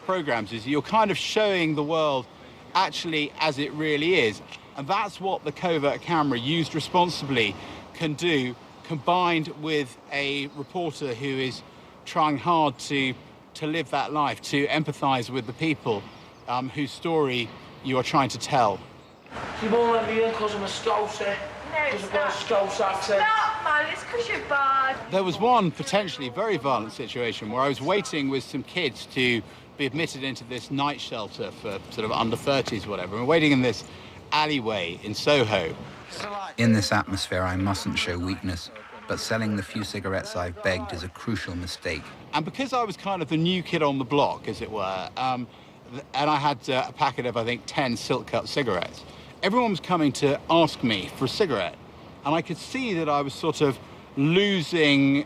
programmes is you're kind of showing the world actually as it really is. And that's what the covert camera used responsibly can do, combined with a reporter who is trying hard to live that life, to empathise with the people whose story you are trying to tell. You won't let me in because I'm a Scouser. No, it's not. Because I've got a Scouse accent. Stop, man, it's because you're bad. There was one potentially very violent situation where I was waiting with some kids to be admitted into this night shelter for sort of under 30s or whatever. We're waiting in this alleyway in Soho. In this atmosphere, I mustn't show weakness, but selling the few cigarettes I've begged is a crucial mistake. And because I was kind of the new kid on the block, as it were, and I had a packet of, I think, 10 silk-cut cigarettes, everyone was coming to ask me for a cigarette. And I could see that I was sort of losing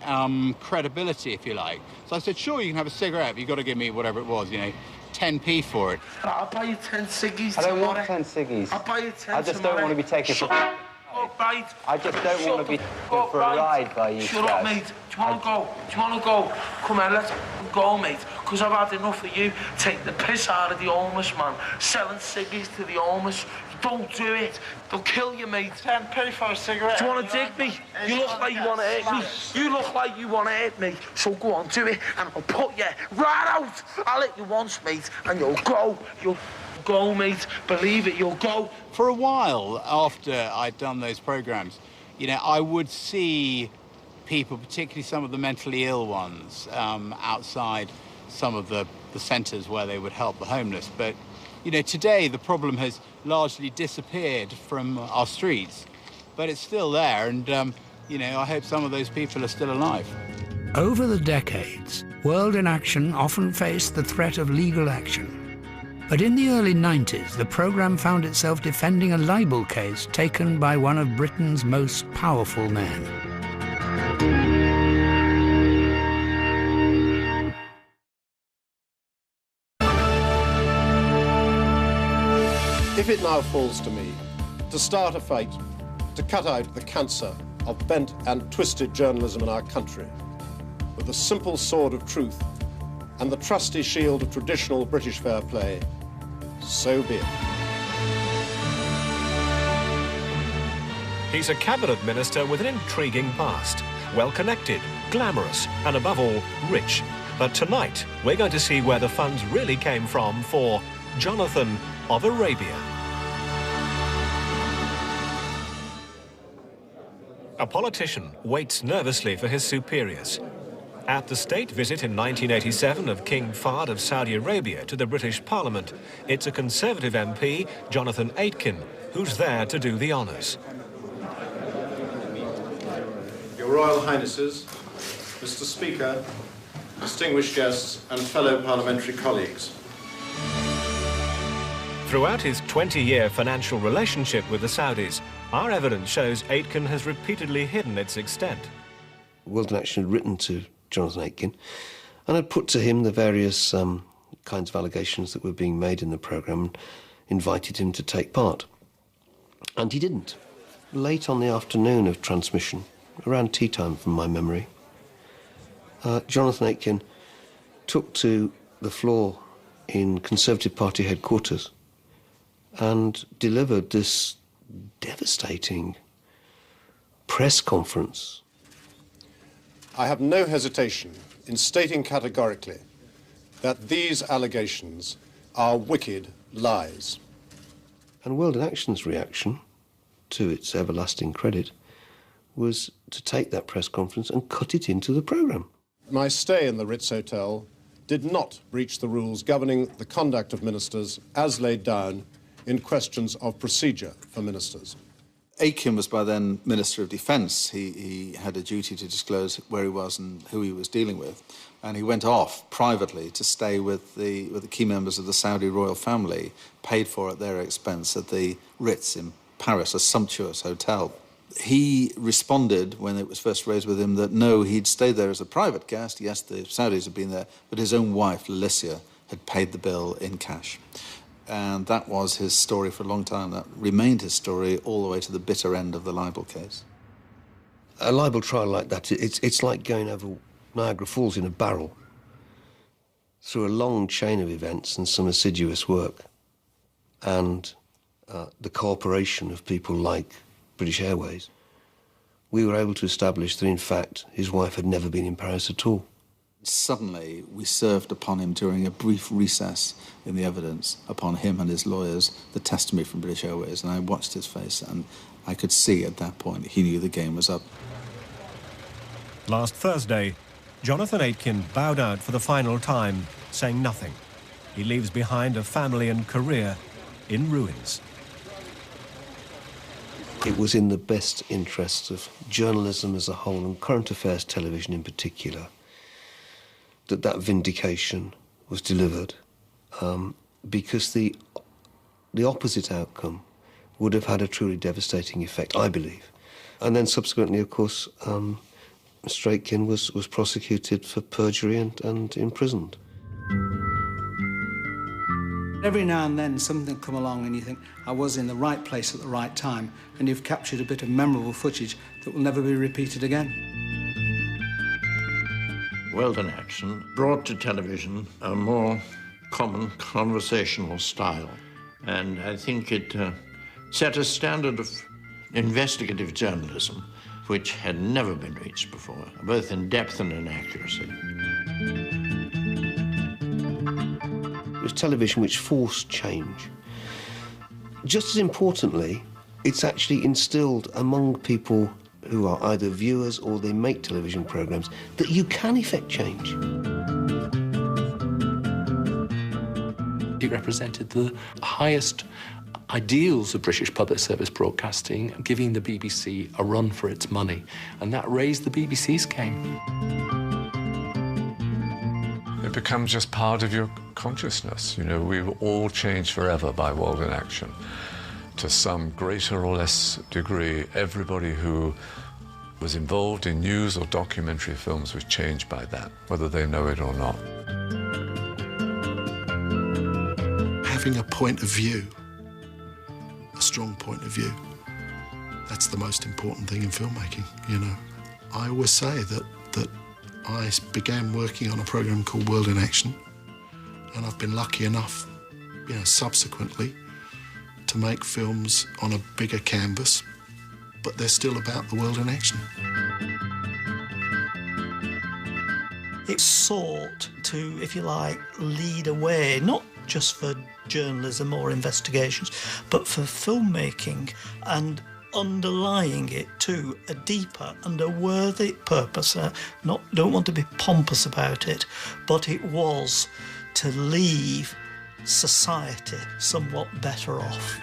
credibility, if you like. So I said, sure, you can have a cigarette, but you've got to give me whatever it was, 10p for it. I'll buy you 10 ciggies. I don't want 10 ciggies. I'll buy you 10 I just don't want to be taken for... Mate. I just don't want to be taken for a ride by you. Shut up, mate. Do you want to go? Do you want to go? Come on, let's go, mate. Because I've had enough of you taking the piss out of the homeless, man. Selling ciggies to the homeless. Don't do it. They'll kill you, mate. 10p for a cigarette. Do you want to dig me? You look like you want to hit me. You look like you want to hit me. So go on, do it, and I'll put you right out. I'll hit you once, mate, and you'll go. You'll go, mate. Believe it, you'll go. For a while after I'd done those programmes, I would see people, particularly some of the mentally ill ones, outside some of the centres where they would help the homeless. But, today the problem has largely disappeared from our streets, but it's still there, and, I hope some of those people are still alive. Over the decades, World in Action often faced the threat of legal action. But in the early 90s, the programme found itself defending a libel case taken by one of Britain's most powerful men. If it now falls to me to start a fight to cut out the cancer of bent and twisted journalism in our country with the simple sword of truth, and the trusty shield of traditional British fair play, so be it. He's a cabinet minister with an intriguing past, well-connected, glamorous, and above all, rich. But tonight, we're going to see where the funds really came from for Jonathan of Arabia. A politician waits nervously for his superiors. At the state visit in 1987 of King Fahd of Saudi Arabia to the British Parliament, it's a Conservative MP, Jonathan Aitken, who's there to do the honours. Your Royal Highnesses, Mr. Speaker, distinguished guests and fellow parliamentary colleagues. Throughout his 20-year financial relationship with the Saudis, our evidence shows Aitken has repeatedly hidden its extent. World in Action had written to Jonathan Aitken and had put to him the various kinds of allegations that were being made in the programme and invited him to take part. And he didn't. Late on the afternoon of transmission, around tea time from my memory, Jonathan Aitken took to the floor in Conservative Party headquarters and delivered this devastating press conference. I have no hesitation in stating categorically that these allegations are wicked lies. And World in Action's reaction, to its everlasting credit, was to take that press conference and cut it into the programme. My stay in the Ritz Hotel did not breach the rules governing the conduct of ministers as laid down in questions of procedure for ministers. Aitken was by then Minister of Defence. He had a duty to disclose where he was and who he was dealing with. And he went off privately to stay with the key members of the Saudi royal family, paid for at their expense at the Ritz in Paris, a sumptuous hotel. He responded when it was first raised with him that no, he'd stayed there as a private guest. Yes, the Saudis had been there, but his own wife, Lalicia, had paid the bill in cash. And that was his story for a long time. That remained his story all the way to the bitter end of the libel case. A libel trial like that, it's like going over Niagara Falls in a barrel, through a long chain of events and some assiduous work, and the cooperation of people like British Airways. We were able to establish that, in fact, his wife had never been in Paris at all. Suddenly, we served upon him during a brief recess in the evidence, upon him and his lawyers, the testimony from British Airways, and I watched his face, and I could see at that point he knew the game was up. Last Thursday, Jonathan Aitken bowed out for the final time, saying nothing. He leaves behind a family and career in ruins. It was in the best interests of journalism as a whole, and current affairs television in particular, that vindication was delivered, because the opposite outcome would have had a truly devastating effect, I believe. And then subsequently, of course, Mr. Aitken was prosecuted for perjury and imprisoned. Every now and then something will come along and you think, I was in the right place at the right time, and you've captured a bit of memorable footage that will never be repeated again. World in Action brought to television a more common conversational style, and I think it set a standard of investigative journalism which had never been reached before, both in depth and in accuracy. It was television which forced change. Just as importantly, it's actually instilled among people who are either viewers or they make television programmes that you can effect change. It represented the highest ideals of British public service broadcasting, giving the BBC a run for its money, and that raised the BBC's game. It becomes just part of your consciousness. You know, we've all changed forever by World in Action. To some greater or less degree, everybody who was involved in news or documentary films was changed by that, whether they know it or not. Having a point of view, a strong point of view, that's the most important thing in filmmaking, you know. I always say that I began working on a programme called World in Action, and I've been lucky enough, subsequently, to make films on a bigger canvas, but they're still about the world in action. It sought to, if you like, lead a way, not just for journalism or investigations, but for filmmaking, and underlying it to a deeper and a worthy purpose. Don't want to be pompous about it, but it was to leave society somewhat better off.